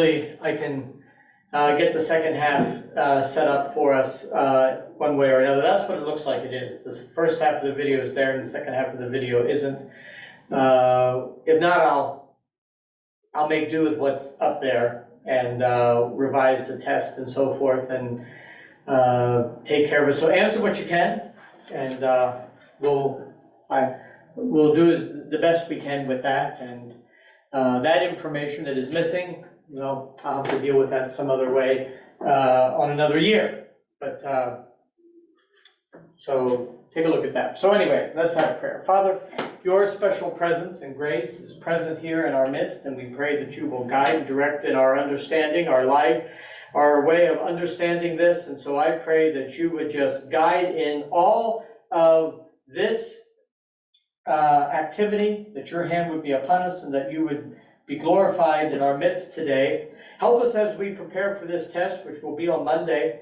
I can get the second half set up for us one way or another. That's what it looks like it is. The first half of the video is there and the second half of the video isn't. If not, I'll make do with what's up there and revise the test and so forth and take care of it. So answer what you can, and we'll do the best we can with that. And that information that is missing, I'll have to deal with that some other way on another year. But so take a look at that. So anyway, let's have a prayer. Father, your special presence and grace is present here in our midst, and we pray that you will guide and direct in our understanding, our life, our way of understanding this. And so I pray that you would just guide in all of this activity, that your hand would be upon us, and that you would be glorified in our midst today. Help us as we prepare for this test, which will be on Monday,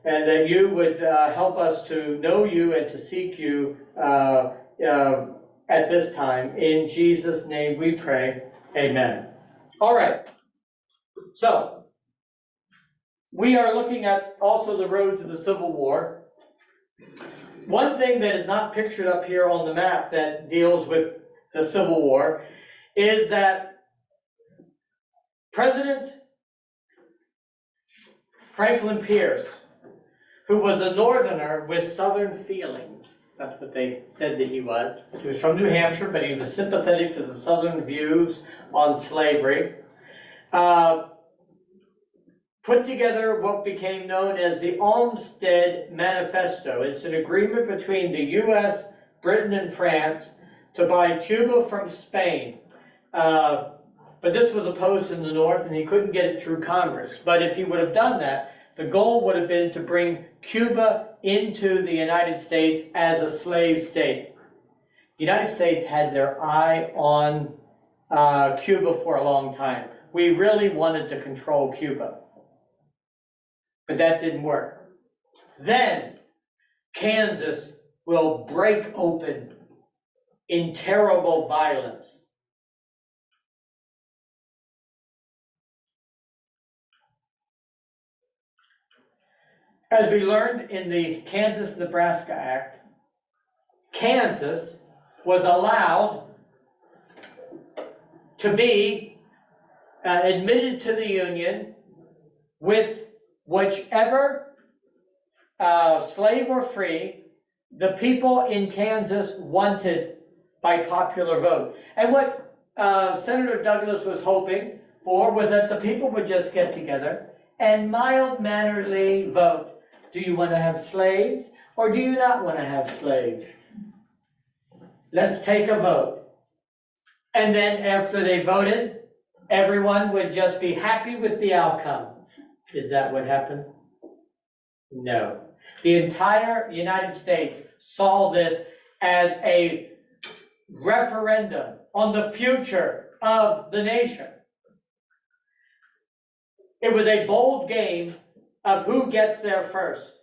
and that you would help us to know you and to seek you at this time. In Jesus' name we pray, amen. All right, so we are looking at also the road to the Civil War. One thing that is not pictured up here on the map that deals with the Civil War is that President Franklin Pierce, who was a Northerner with Southern feelings, that's what they said that he was. He was from New Hampshire, but he was sympathetic to the Southern views on slavery. Put together what became known as the Olmsted Manifesto. It's an agreement between the U.S., Britain, and France to buy Cuba from Spain. But this was opposed in the North, and he couldn't get it through Congress. But if he would have done that, the goal would have been to bring Cuba into the United States as a slave state. The United States had their eye on Cuba for a long time. We really wanted to control Cuba, but that didn't work. Then Kansas will break open in terrible violence. As we learned in the Kansas-Nebraska Act, Kansas was allowed to be admitted to the Union with whichever, slave or free, the people in Kansas wanted by popular vote. And what Senator Douglas was hoping for was that the people would just get together and mild-mannerly vote. Do you want to have slaves, or do you not want to have slaves? Let's take a vote. And then after they voted, everyone would just be happy with the outcome. Is that what happened? No. The entire United States saw this as a referendum on the future of the nation. It was a bold game of who gets there first.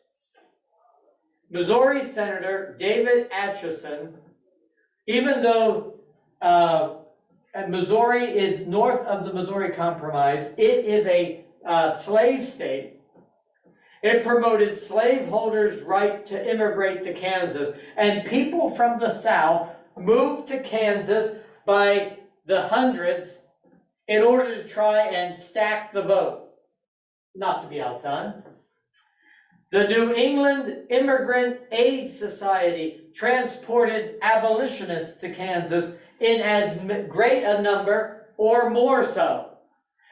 Missouri Senator David Atchison, even though Missouri is north of the Missouri Compromise, it is a slave state. It promoted slaveholders' right to immigrate to Kansas, and people from the South moved to Kansas by the hundreds in order to try and stack the vote. Not to be outdone. The New England Immigrant Aid Society transported abolitionists to Kansas in as great a number or more so.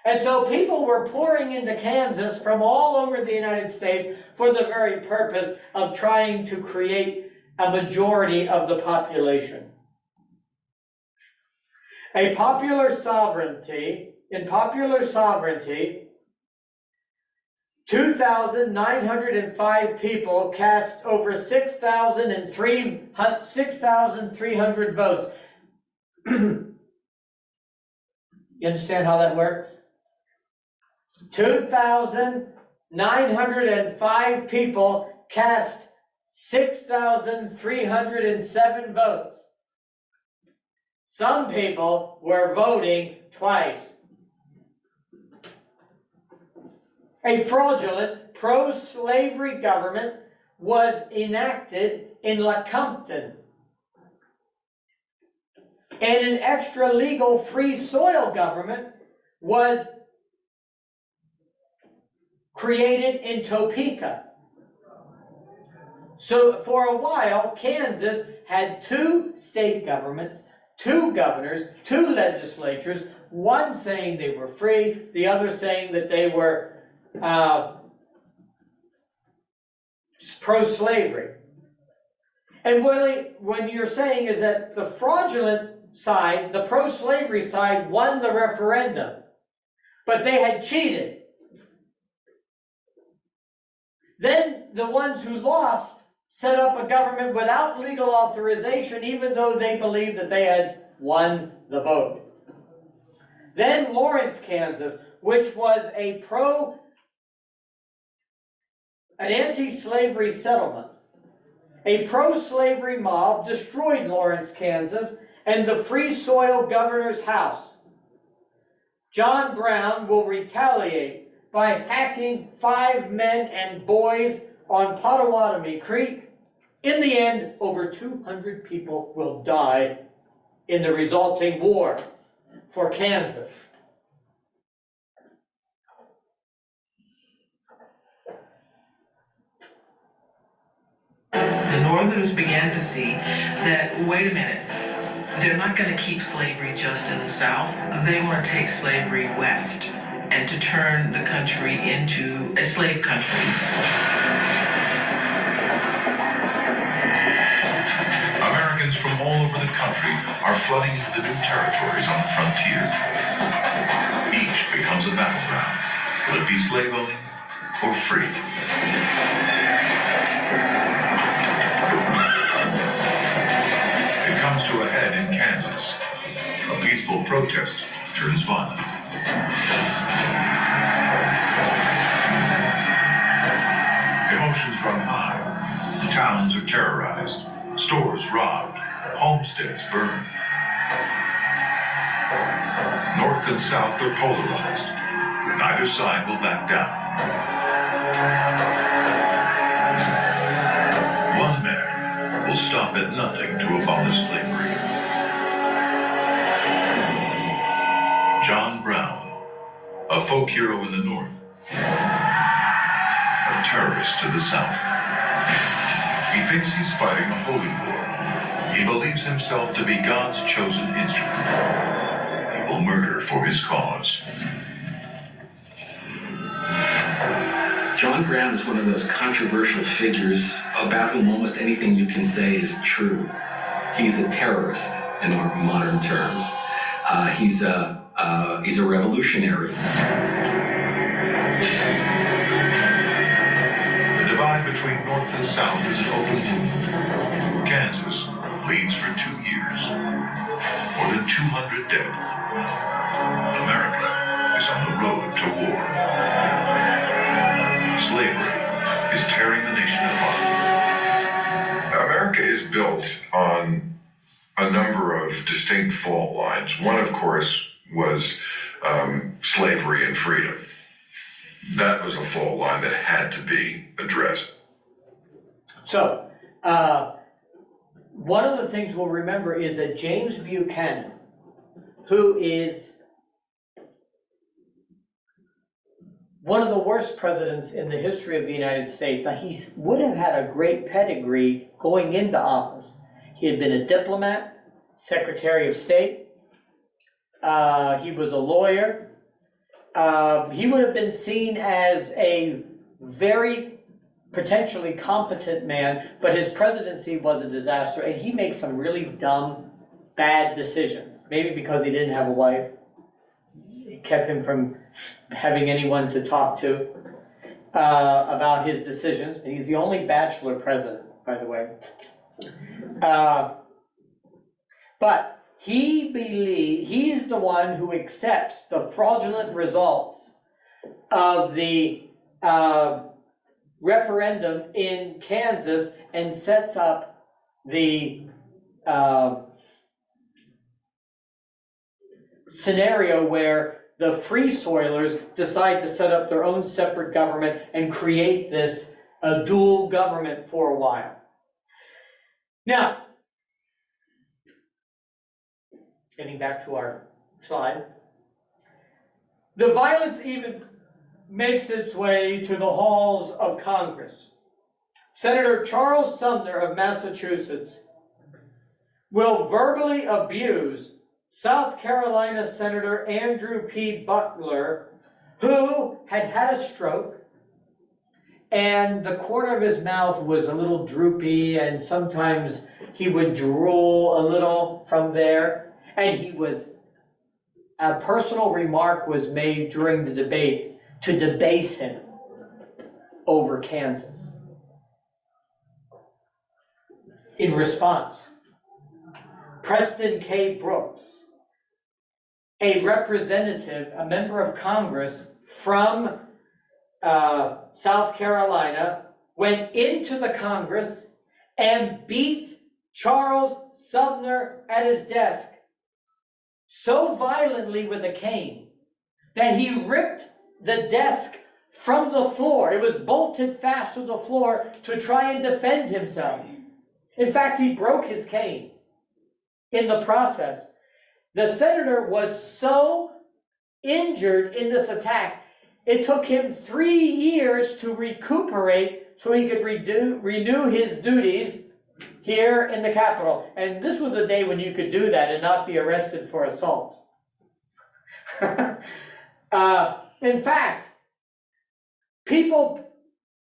And so people were pouring into Kansas from all over the United States for the very purpose of trying to create a majority of the population. In popular sovereignty, 2,905 people cast over 6,300 votes. You understand how that works? 2,905 people cast 6,307 votes. Some people were voting twice. A fraudulent pro-slavery government was enacted in Lecompton, and an extra-legal free soil government was created in Topeka. So for a while, Kansas had 2 state governments, 2 governors, 2 legislatures, one saying they were free, the other saying that they were pro-slavery. And really, what you're saying is that the fraudulent side, the pro-slavery side, won the referendum, but they had cheated. Then the ones who lost set up a government without legal authorization, even though they believed that they had won the vote. Then Lawrence, Kansas, which was an anti-slavery settlement. A pro-slavery mob destroyed Lawrence, Kansas, and the Free Soil Governor's house. John Brown will retaliate by hacking 5 men and boys on Potawatomi Creek. In the end, over 200 people will die in the resulting war for Kansas. The Northerners began to see that, wait a minute, they're not going to keep slavery just in the South. They want to take slavery west and to turn the country into a slave country. Americans from all over the country are flooding into the new territories on the frontier. Each becomes a battleground. Will it be slave owning or free? It comes to a head in Kansas. A peaceful protest turns violent. Emotions run high. Towns are terrorized. Stores robbed. Homesteads burned. North and South are polarized. Neither side will back down. One man will stop at nothing to abolish slavery. John Brown, a folk hero in the North, a terrorist to the South. He thinks he's fighting a holy war. He believes himself to be God's chosen instrument. He will murder for his cause. John Brown is one of those controversial figures about whom almost anything you can say is true. He's a terrorist in our modern terms. He's a revolutionary. The divide between North and South is an open wound. Kansas bleeds for 2 years. More than 200 dead. America is on the road to war. Slavery is tearing the nation apart. America is built on a number of distinct fault lines. One, of course, was slavery and freedom. That was a fault line that had to be addressed. So, one of the things we'll remember is that James Buchanan, who is one of the worst presidents in the history of the United States. Now, he would have had a great pedigree going into office. He had been a diplomat, Secretary of State. He was a lawyer. He would have been seen as a very potentially competent man, but his presidency was a disaster, and he made some really dumb, bad decisions. Maybe because he didn't have a wife. It kept him from having anyone to talk to about his decisions. And he's the only bachelor president, by the way. But he's the one who accepts the fraudulent results of the referendum in Kansas and sets up the scenario where the Free Soilers decide to set up their own separate government and create this dual government for a while. Now, getting back to our slide, the violence even makes its way to the halls of Congress. Senator Charles Sumner of Massachusetts will verbally abuse South Carolina Senator Andrew P. Butler, who had had a stroke, and the corner of his mouth was a little droopy, and sometimes he would drool a little from there. And a personal remark was made during the debate to debase him over Kansas. In response, Preston K. Brooks, a representative, a member of Congress from South Carolina, went into the Congress and beat Charles Sumner at his desk so violently with a cane that he ripped the desk from the floor. It was bolted fast to the floor to try and defend himself. In fact, he broke his cane in the process. The senator was so injured in this attack, it took him 3 years to recuperate so he could renew his duties here in the Capitol. And this was a day when you could do that and not be arrested for assault. In fact, people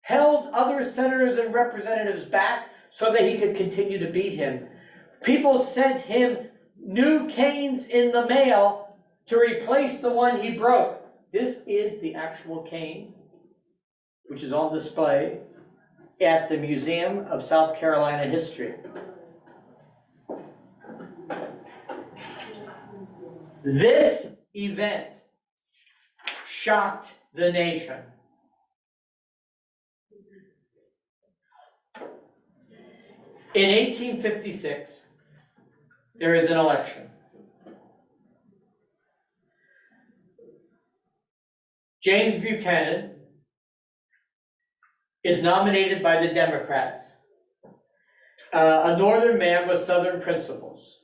held other senators and representatives back so that he could continue to beat him. People sent him new canes in the mail to replace the one he broke. This is the actual cane, which is on display at the Museum of South Carolina History. This event shocked the nation. In 1856, there is an election. James Buchanan is nominated by the Democrats, a northern man with southern principles.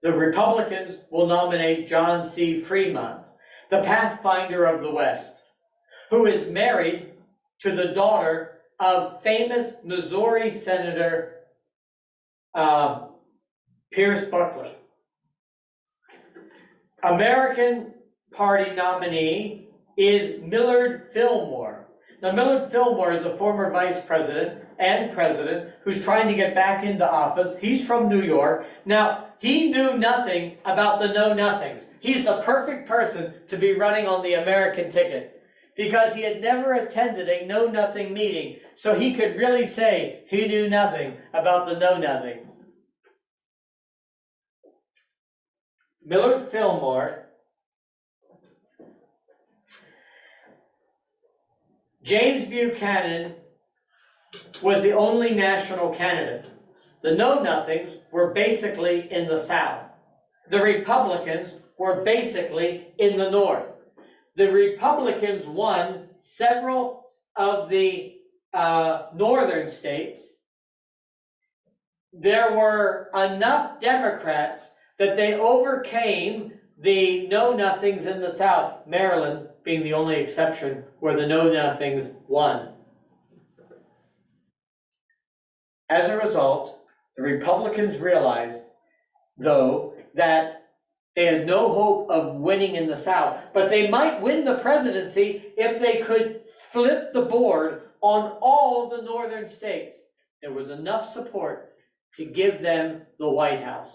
The Republicans will nominate John C. Fremont, the Pathfinder of the West, who is married to the daughter of famous Missouri Senator Pierce Butler. American Party nominee is Millard Fillmore. Now, Millard Fillmore is a former vice president and president who's trying to get back into office. He's from New York. Now, he knew nothing about the know-nothings. He's the perfect person to be running on the American ticket because he had never attended a know-nothing meeting, so he could really say he knew nothing about the know-nothings. Millard Fillmore, James Buchanan was the only national candidate. The know-nothings were basically in the South. The Republicans were basically in the North. The Republicans won several of the northern states. There were enough Democrats that they overcame the know-nothings in the South, Maryland being the only exception where the know-nothings won. As a result, the Republicans realized, though, that they had no hope of winning in the South, but they might win the presidency if they could flip the board on all the northern states. There was enough support to give them the White House.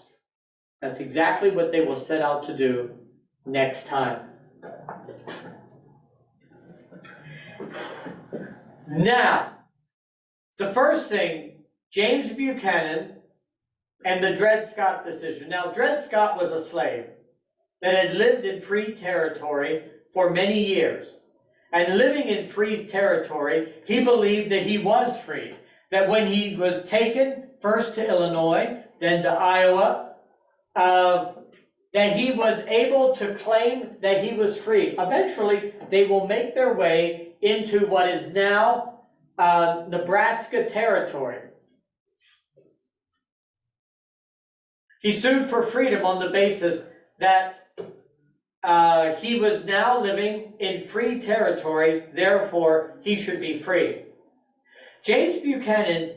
That's exactly what they will set out to do next time. Now, the first thing, James Buchanan and the Dred Scott decision. Now, Dred Scott was a slave that had lived in free territory for many years. And living in free territory, he believed that he was free. That when he was taken first to Illinois, then to Iowa, that he was able to claim that he was free. Eventually, they will make their way into what is now Nebraska territory. He sued for freedom on the basis that he was now living in free territory, therefore he should be free. James Buchanan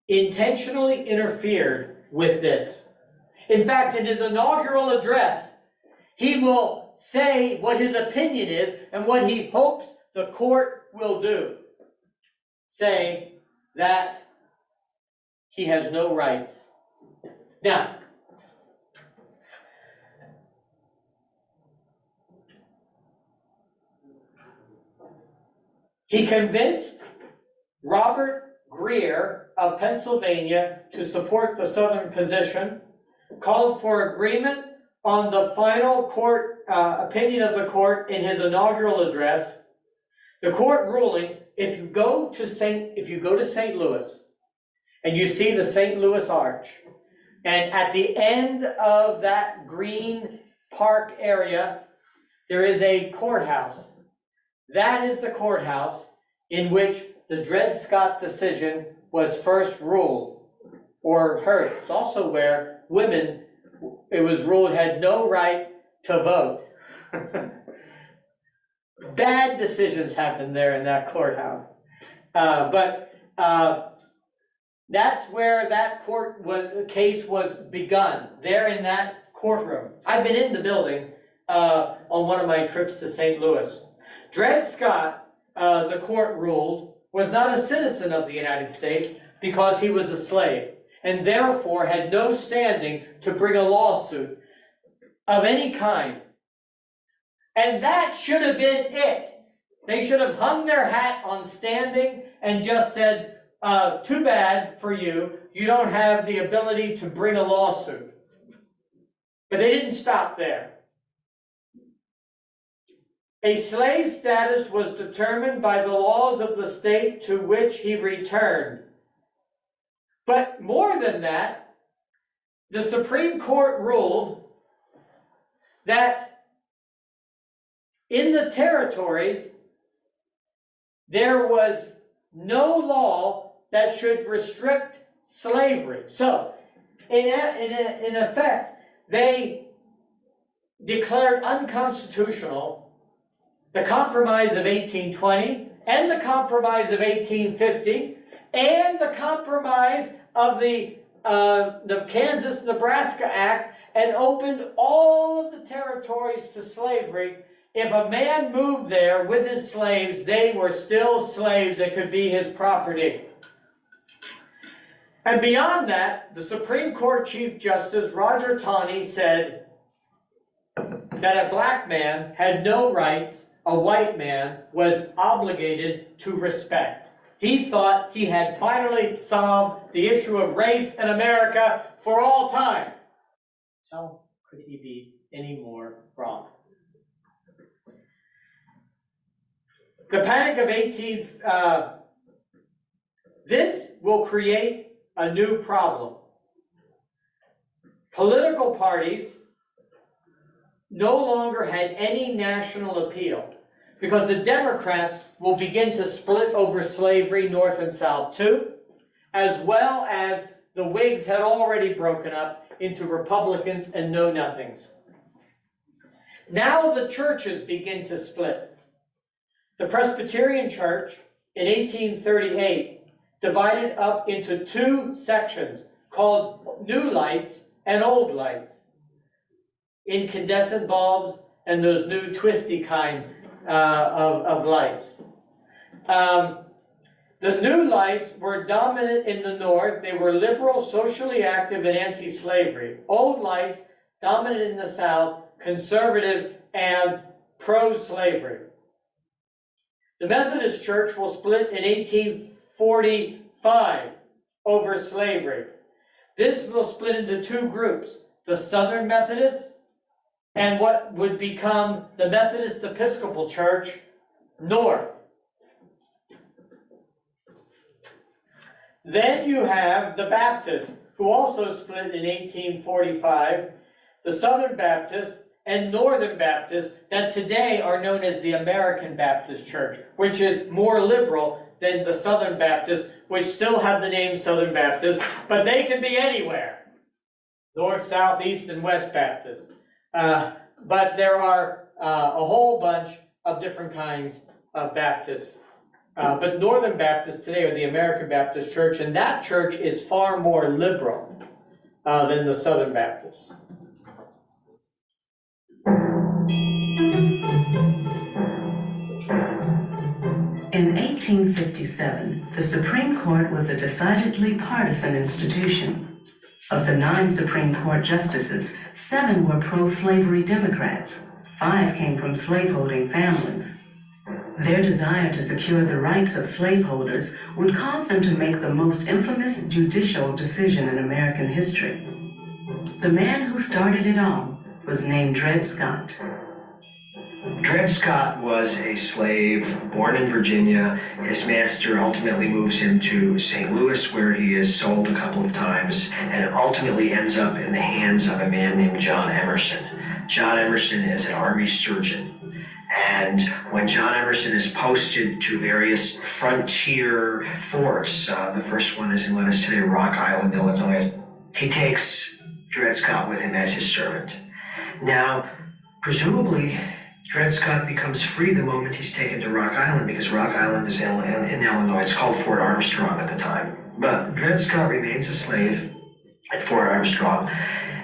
intentionally interfered with this. In fact, in his inaugural address, he will say what his opinion is and what he hopes the court will do. Say that he has no rights. Now, he convinced Robert Grier of Pennsylvania to support the Southern position, called for agreement on the final court opinion of the court in his inaugural address. The court ruling, if you go to St. Louis and you see the St. Louis Arch, and at the end of that green park area, there is a courthouse. That is the courthouse in which the Dred Scott decision was first ruled or heard. It's also where women, it was ruled, had no right to vote. Bad decisions happened there in that courthouse. But that's where that case was begun, there in that courtroom. I've been in the building on one of my trips to St. Louis. Dred Scott, the court ruled, was not a citizen of the United States because he was a slave, and therefore had no standing to bring a lawsuit of any kind. And that should have been it. They should have hung their hat on standing and just said, too bad for you, you don't have the ability to bring a lawsuit. But they didn't stop there. A slave status was determined by the laws of the state to which he returned. But more than that, the Supreme Court ruled that in the territories, there was no law that should restrict slavery. So, in effect, they declared unconstitutional the Compromise of 1820 and the Compromise of 1850 and the Compromise of the Kansas-Nebraska Act, and opened all of the territories to slavery. If a man moved there with his slaves, they were still slaves. It could be his property. And beyond that, the Supreme Court Chief Justice Roger Taney said that a black man had no rights a white man was obligated to respect. He thought he had finally solved the issue of race in America for all time. How could he be any more wrong? The Panic of this will create a new problem. Political parties no longer had any national appeal, because the Democrats will begin to split over slavery north and south too, as well as the Whigs had already broken up into Republicans and know-nothings. Now the churches begin to split. The Presbyterian Church in 1838 divided up into two sections called New Lights and Old Lights, incandescent bulbs and those new twisty kind of lights. The New Lights were dominant in the North. They were liberal, socially active, and anti-slavery. Old Lights, dominant in the South, conservative and pro-slavery. The Methodist Church will split in 1845 over slavery. This will split into two groups, the Southern Methodists and what would become the Methodist Episcopal Church North. Then you have the Baptists, who also split in 1845. the Southern Baptists, and Northern Baptists that today are known as the American Baptist Church, which is more liberal than the Southern Baptists, which still have the name Southern Baptist, but they can be anywhere. North, South, East, and West Baptist. But there are a whole bunch of different kinds of Baptists. But Northern Baptists today are the American Baptist Church, and that church is far more liberal than the Southern Baptists. In 1857, the Supreme Court was a decidedly partisan institution. Of the 9 Supreme Court justices, 7 were pro-slavery Democrats. 5 came from slaveholding families. Their desire to secure the rights of slaveholders would cause them to make the most infamous judicial decision in American history. The man who started it all was named Dred Scott. Dred Scott was a slave born in Virginia. His master ultimately moves him to St. Louis, where he is sold a couple of times and ultimately ends up in the hands of a man named John Emerson. John Emerson is an army surgeon. And when John Emerson is posted to various frontier forts, the first one is in what is today Rock Island, Illinois, he takes Dred Scott with him as his servant. Now, presumably, Dred Scott becomes free the moment he's taken to Rock Island, because Rock Island is in Illinois. It's called Fort Armstrong at the time. But Dred Scott remains a slave at Fort Armstrong.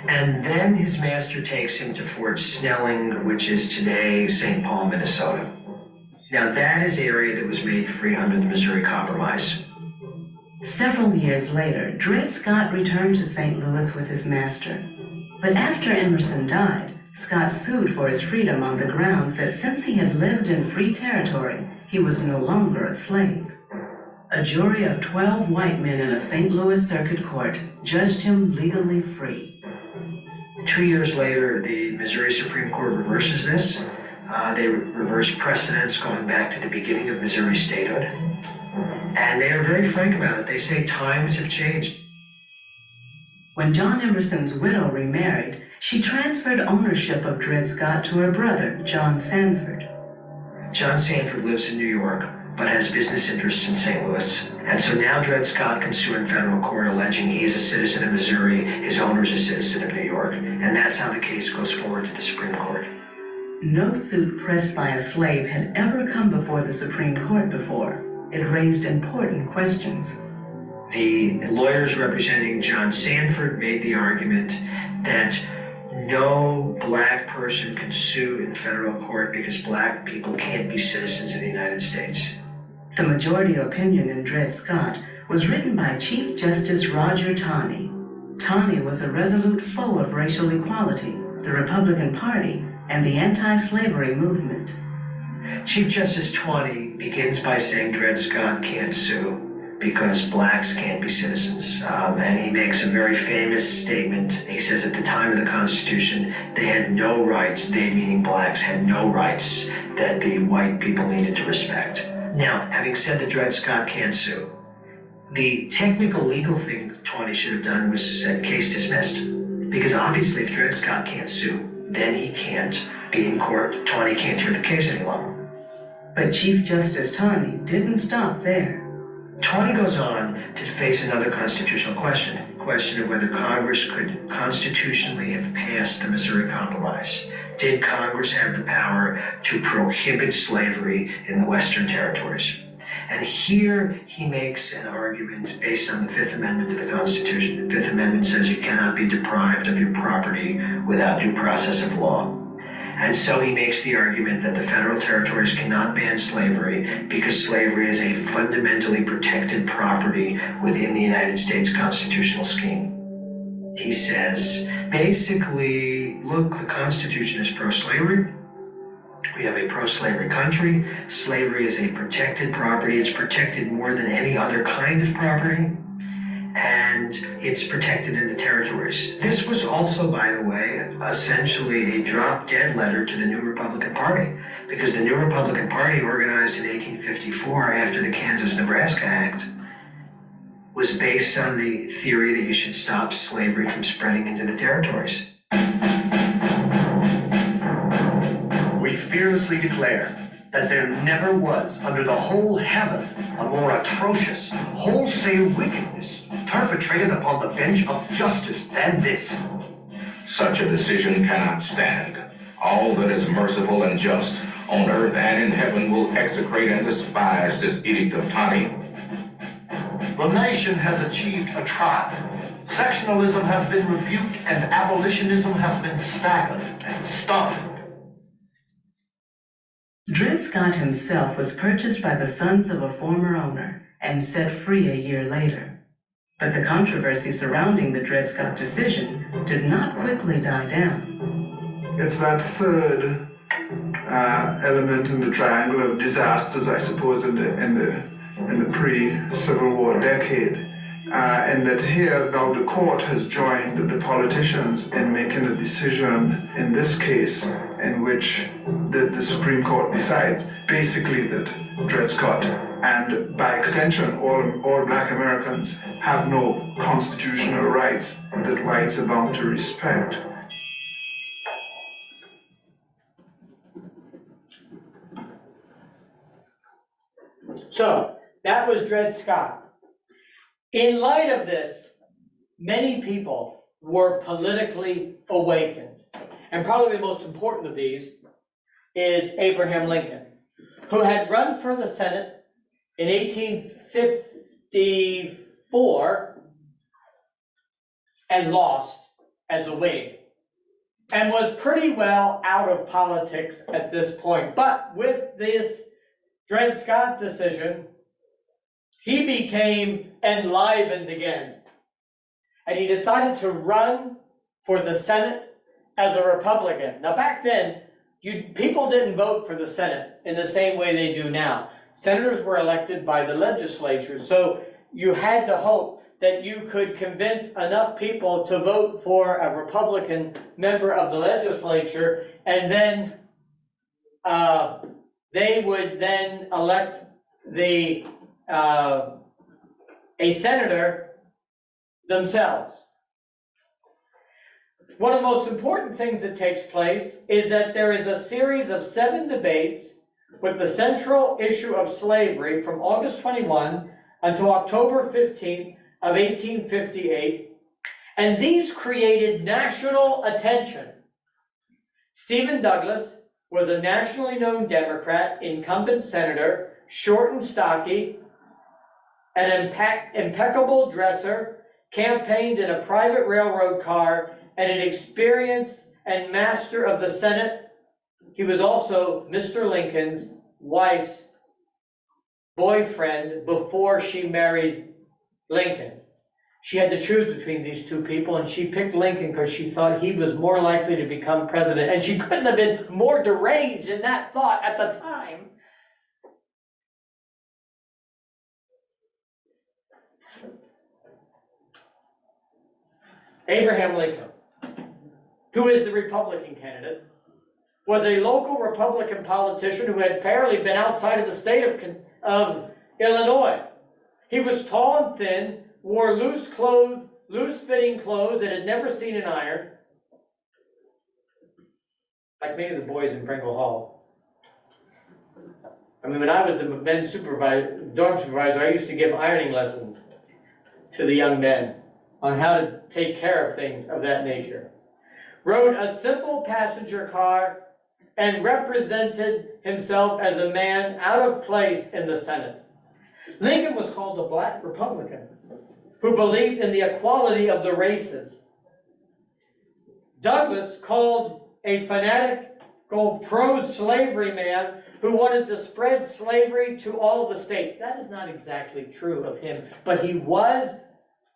And then his master takes him to Fort Snelling, which is today St. Paul, Minnesota. Now that is the area that was made free under the Missouri Compromise. Several years later, Dred Scott returned to St. Louis with his master. But after Emerson died, Scott sued for his freedom on the grounds that since he had lived in free territory, he was no longer a slave. A jury of 12 white men in a St. Louis circuit court judged him legally free. 2 years later, the Missouri Supreme Court reverses this. They reverse precedents going back to the beginning of Missouri statehood. And they are very frank about it. They say times have changed. When John Emerson's widow remarried, she transferred ownership of Dred Scott to her brother, John Sanford. John Sanford lives in New York, but has business interests in St. Louis. And so now Dred Scott can sue in federal court alleging he is a citizen of Missouri, his owner is a citizen of New York. And that's how the case goes forward to the Supreme Court. No suit pressed by a slave had ever come before the Supreme Court before. It raised important questions. The lawyers representing John Sanford made the argument that no black person can sue in federal court because black people can't be citizens of the United States. The majority opinion in Dred Scott was written by Chief Justice Roger Taney. Taney was a resolute foe of racial equality, the Republican Party, and the anti-slavery movement. Chief Justice Taney begins by saying Dred Scott can't sue because blacks can't be citizens. And he makes a very famous statement. He says at the time of the Constitution, they had no rights, they meaning blacks, had no rights that the white people needed to respect. Now, having said that Dred Scott can't sue, the technical legal thing Taney should have done was said case dismissed. Because obviously if Dred Scott can't sue, then he can't be in court. Taney can't hear the case any longer. But Chief Justice Taney didn't stop there. Taney goes on to face another constitutional question, the question of whether Congress could constitutionally have passed the Missouri Compromise. Did Congress have the power to prohibit slavery in the Western territories? And here he makes an argument based on the Fifth Amendment to the Constitution. The Fifth Amendment says you cannot be deprived of your property without due process of law. And so he makes the argument that the federal territories cannot ban slavery because slavery is a fundamentally protected property within the United States constitutional scheme. He says, basically, look, the Constitution is pro-slavery. We have a pro-slavery country. Slavery is a protected property. It's protected more than any other kind of property. And it's protected in the territories. This was also, by the way, essentially a drop-dead letter to the New Republican Party, because the New Republican Party, organized in 1854 after the Kansas-Nebraska Act, was based on the theory that you should stop slavery from spreading into the territories. fearlessly declare that there never was under the whole heaven a more atrocious, wholesale wickedness perpetrated upon the bench of justice than this. Such a decision cannot stand. All that is merciful and just on earth and in heaven will execrate and despise this edict of Tani. The nation has achieved a triumph. Sectionalism has been rebuked and abolitionism has been staggered and stunned. Dred Scott himself was purchased by the sons of a former owner and set free a year later. But the controversy surrounding the Dred Scott decision did not quickly die down. It's that third element in the triangle of disasters, I suppose, in the pre-Civil War decade. And that here now the court has joined the politicians in making a decision in this case in which the Supreme Court decides basically that Dred Scott and by extension all Black Americans have no constitutional rights that whites are bound to respect. So that was Dred Scott. In light of this, many people were politically awakened. And probably the most important of these is Abraham Lincoln, who had run for the Senate in 1854 and lost as a Whig, and was pretty well out of politics at this point. But with this Dred Scott decision, he became enlivened again. And he decided to run for the Senate as a Republican. Now back then, people didn't vote for the Senate in the same way they do now. Senators were elected by the legislature, so you had to hope that you could convince enough people to vote for a Republican member of the legislature, and then they would then elect a senator themselves. One of the most important things that takes place is that there is a series of 7 debates with the central issue of slavery from August 21 until October 15th of 1858, and these created national attention. Stephen Douglas was a nationally known Democrat, incumbent senator, short and stocky, an impeccable dresser, campaigned in a private railroad car, and an experienced and master of the Senate. He was also Mr. Lincoln's wife's boyfriend before she married Lincoln. She had to choose between these two people, and she picked Lincoln because she thought he was more likely to become president. And she couldn't have been more deranged in that thought at the time. Abraham Lincoln, who is the Republican candidate, was a local Republican politician who had apparently been outside of the state of Illinois. He was tall and thin, wore loose-fitting clothes, and had never seen an iron, like many of the boys in Pringle Hall. I mean, when I was the men's dorm supervisor, I used to give ironing lessons to the young men on how to take care of things of that nature. Rode a simple passenger car and represented himself as a man out of place in the Senate. Lincoln was called a Black Republican who believed in the equality of the races. Douglas called a fanatical pro-slavery man who wanted to spread slavery to all the states. That is not exactly true of him, but he was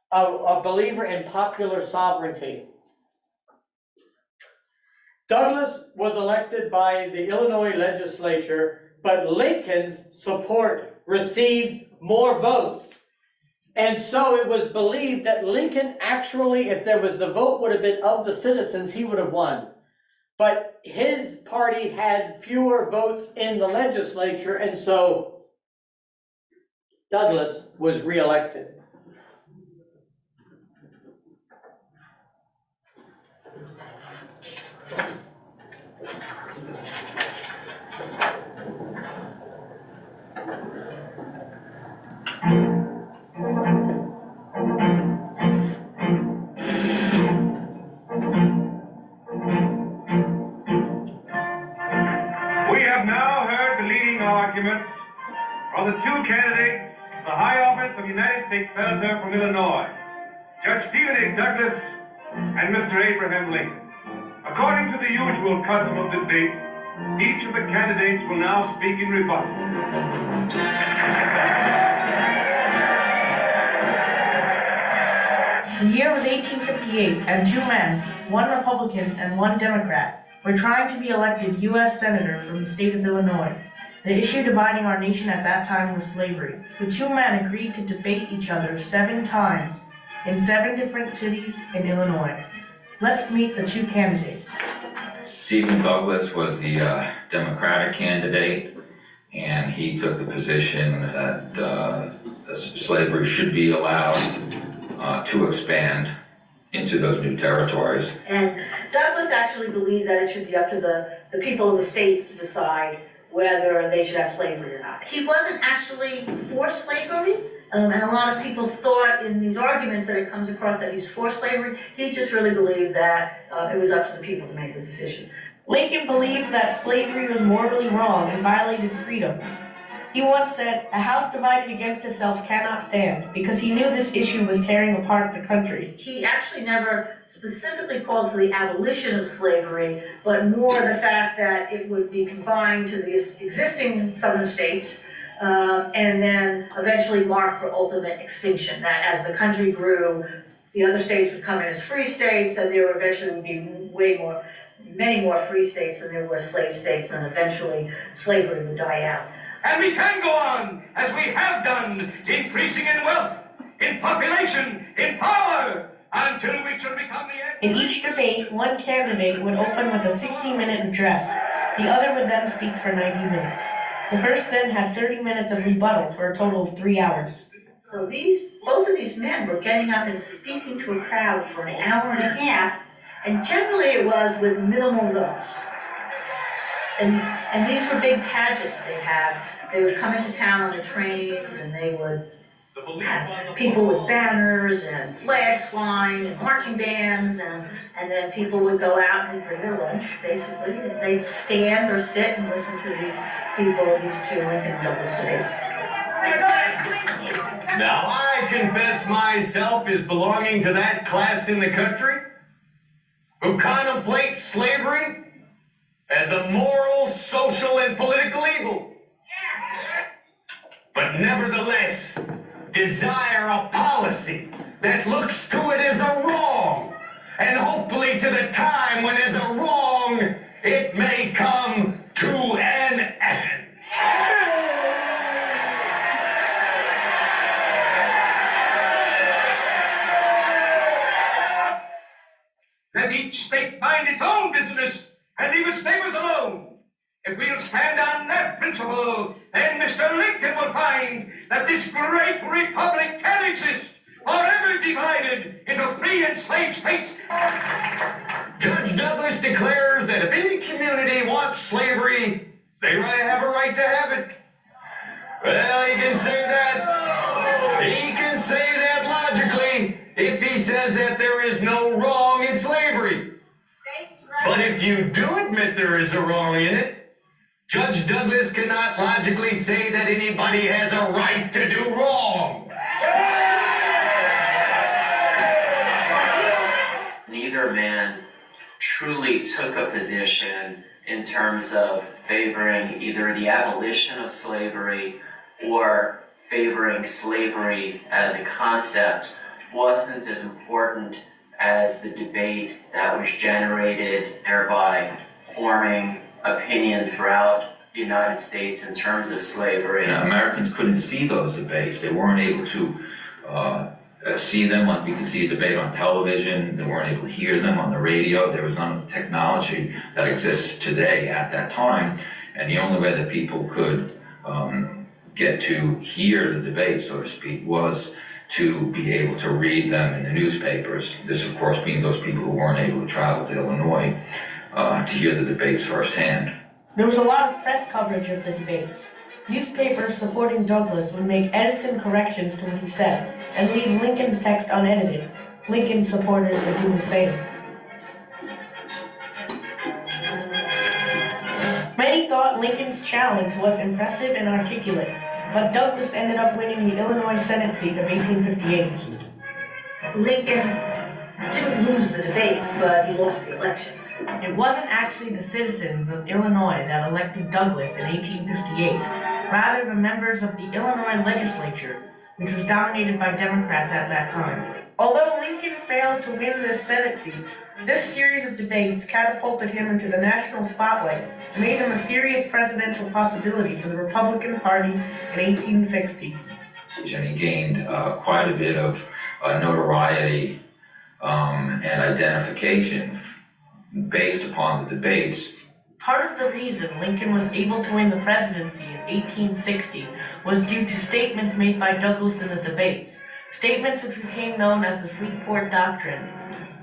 a believer in popular sovereignty. Douglas was elected by the Illinois legislature, but Lincoln's support received more votes. And so it was believed that Lincoln actually, if there was the vote would have been of the citizens, he would have won. But his party had fewer votes in the legislature, and so Douglas was reelected. arguments are the two candidates for the high office of United States Senator from Illinois, Judge Stephen A. Douglas and Mr. Abraham Lincoln. According to the usual custom of debate, each of the candidates will now speak in rebuttal. The year was 1858, and two men, one Republican and one Democrat, were trying to be elected U.S. Senator from the state of Illinois. The issue dividing our nation at that time was slavery. The two men agreed to debate each other 7 times in 7 different cities in Illinois. Let's meet the two candidates. Stephen Douglas was the Democratic candidate, and he took the position that slavery should be allowed to expand into those new territories. And Douglas actually believed that it should be up to the people of the states to decide whether they should have slavery or not. He wasn't actually for slavery, and a lot of people thought in these arguments that it comes across that he's for slavery. He just really believed that it was up to the people to make the decision. Lincoln believed that slavery was morally wrong and violated freedoms. He once said, "A house divided against itself cannot stand," because he knew this issue was tearing apart the country. He actually never specifically called for the abolition of slavery, but more the fact that it would be confined to the existing southern states, and then eventually marked for ultimate extinction. That as the country grew, the other states would come in as free states, and there eventually would be many more free states than there were slave states, and eventually slavery would die out. And we can go on, as we have done, increasing in wealth, in population, in power, until we shall become the... In each debate, one candidate would open with a 60-minute address. The other would then speak for 90 minutes. The first then had 30 minutes of rebuttal for a total of 3 hours. So both of these men were getting up and speaking to a crowd for an hour and a half, and generally it was with minimal notes. And these were big pageants they'd have. They would come into town on the trains, and they would have people with banners and flags flying and marching bands, and then people would go out and bring their lunch, basically. And they'd stand or sit and listen to these people, these two Lincoln Douglas debates. Now I confess myself as belonging to that class in the country who contemplates slavery as a moral, social, and political evil, but nevertheless desire a policy that looks to it as a wrong, and hopefully to the time when as a wrong it may come to an end. Let each state mind its own business and leave its neighbors alone. If we'll stand on that principle, then Mr. Lincoln will find that this great republic can exist, forever divided into free and slave states. Judge Douglas declares that if any community wants slavery, they have a right to have it. Well, he can say that. He can say that logically if he says that there is no wrong in slavery. But if you do admit there is a wrong in it, Judge Douglas cannot logically say that anybody has a right to do wrong. Neither man truly took a position in terms of favoring either the abolition of slavery or favoring slavery as a concept. Wasn't as important as the debate that was generated, thereby forming opinion throughout the United States in terms of slavery. Now, Americans couldn't see those debates. They weren't able to see them like we could see a debate on television. They weren't able to hear them on the radio. There was none of the technology that exists today at that time. And the only way that people could get to hear the debate, so to speak, was to be able to read them in the newspapers. This, of course, being those people who weren't able to travel to Illinois to hear the debates firsthand. There was a lot of press coverage of the debates. Newspapers supporting Douglas would make edits and corrections to what he said, and leave Lincoln's text unedited. Lincoln's supporters would do the same. Many thought thought Lincoln's challenge was impressive and articulate, but Douglas ended up winning the Illinois Senate seat of 1858. Lincoln didn't lose the debates, but he lost the election. It wasn't actually the citizens of Illinois that elected Douglas in 1858, rather the members of the Illinois legislature, which was dominated by Democrats at that time. Although Lincoln failed to win this Senate seat, this series of debates catapulted him into the national spotlight and made him a serious presidential possibility for the Republican Party in 1860. And he gained quite a bit of notoriety and identification based upon the debates. Part of the reason Lincoln was able to win the presidency in 1860 was due to statements made by Douglas in the debates, statements which became known as the Freeport Doctrine.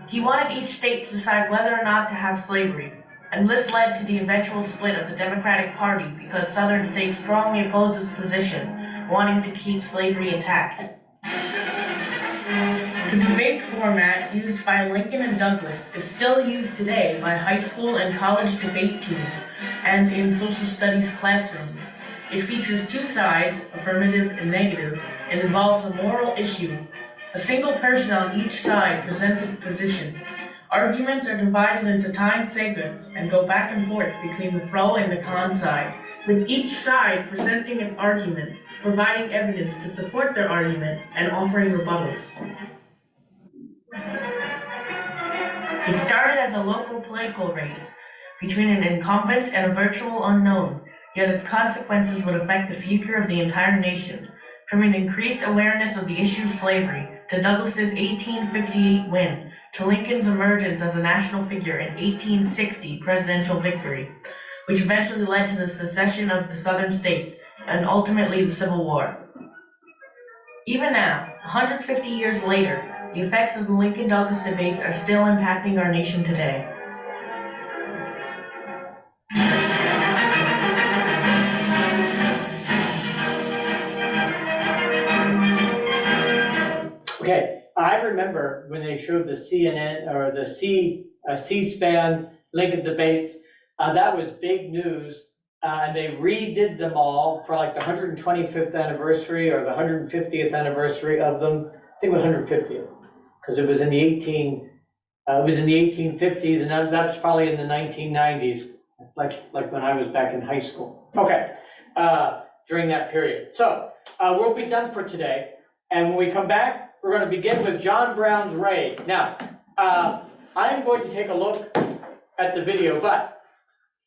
He wanted each state to decide whether or not to have slavery, and this led to the eventual split of the Democratic Party because Southern states strongly opposed his position, wanting to keep slavery intact. The debate format used by Lincoln and Douglas is still used today by high school and college debate teams and in social studies classrooms. It features two sides, affirmative and negative, and involves a moral issue. A single person on each side presents its position. Arguments are divided into timed segments and go back and forth between the pro and the con sides, with each side presenting its argument, providing evidence to support their argument, and offering rebuttals. It started as a local political race between an incumbent and a virtual unknown, yet its consequences would affect the future of the entire nation, from an increased awareness of the issue of slavery to Douglas's 1858 win, to Lincoln's emergence as a national figure in 1860 presidential victory, which eventually led to the secession of the Southern states and ultimately the Civil War. Even now, 150 years later, the effects of the Lincoln-Douglas debates are still impacting our nation today. Okay, I remember when they showed the CNN or the C-SPAN Lincoln debates, that was big news. And they redid them all for like the 125th anniversary or the 150th anniversary of them. I think it was 150th, because it was in the 1850s, and that's probably in the 1990s, like when I was back in high school. Okay, during that period. So we'll be done for today, and when we come back, we're going to begin with John Brown's raid. Now, I'm going to take a look at the video, but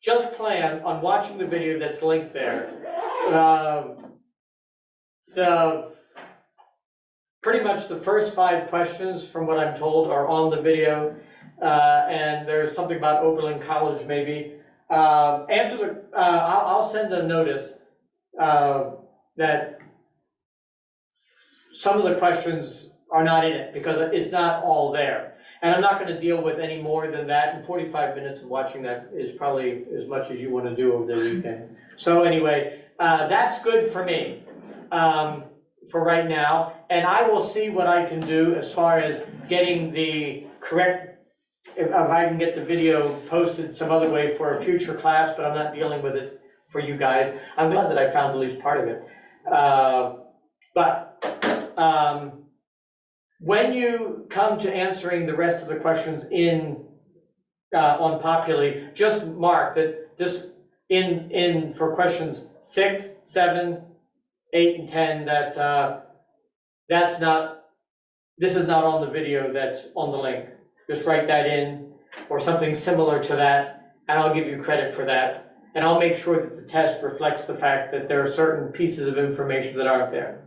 just plan on watching the video that's linked there. Pretty much the first 5 questions, from what I'm told, are on the video, and there's something about Oberlin College maybe. I'll send a notice that some of the questions are not in it because it's not all there. And I'm not going to deal with any more than that, and 45 minutes of watching that is probably as much as you want to do over the weekend. So anyway, that's good for me for right now, and I will see what I can do as far as getting the correct, if I can get the video posted some other way for a future class, but I'm not dealing with it for you guys. I'm glad that I found at least part of it. When you come to answering the rest of the questions on Populi, just mark that this for questions 6, 7, 8, and 10 that this is not on the video that's on the link. Just write that in or something similar to that, and I'll give you credit for that. And I'll make sure that the test reflects the fact that there are certain pieces of information that aren't there.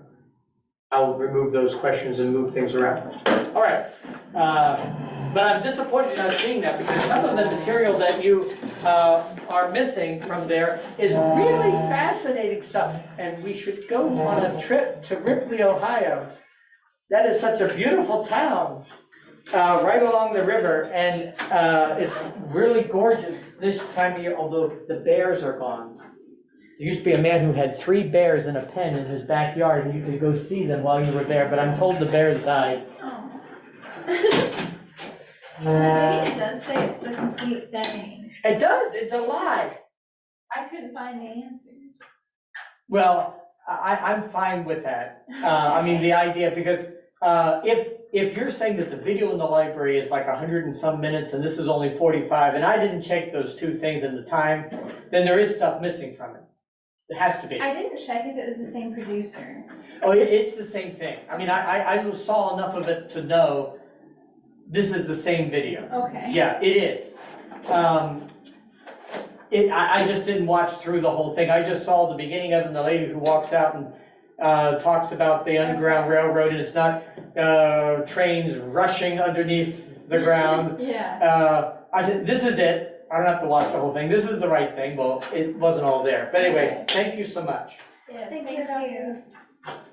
I'll remove those questions and move things around. All right, but I'm disappointed not seeing that because some of the material that you are missing from there is really fascinating stuff. And we should go on a trip to Ripley, Ohio. That is such a beautiful town, right along the river, and it's really gorgeous this time of year, although the bears are gone. There used to be a man who had 3 bears in a pen in his backyard, and you could go see them while you were there, but I'm told the bears died. Oh. The video does say it's the complete thing. It does, it's a lie. I couldn't find the answers. Well, I'm fine with that. I mean, the idea, because if you're saying that the video in the library is like 100 and some minutes and this is only 45, and I didn't check those two things in the time, then there is stuff missing from it. It has to be. I didn't check if it was the same producer. Oh, it's the same thing. I mean, I saw enough of it to know this is the same video. Okay. Yeah, it is. I just didn't watch through the whole thing. I just saw the beginning of it, and the lady who walks out and talks about the Underground Railroad, and it's not trains rushing underneath the ground. Yeah. I said, this is it. I don't have to watch the whole thing. This is the right thing. Well, it wasn't all there. But anyway, thank you so much. Yes, Thank thank you. you.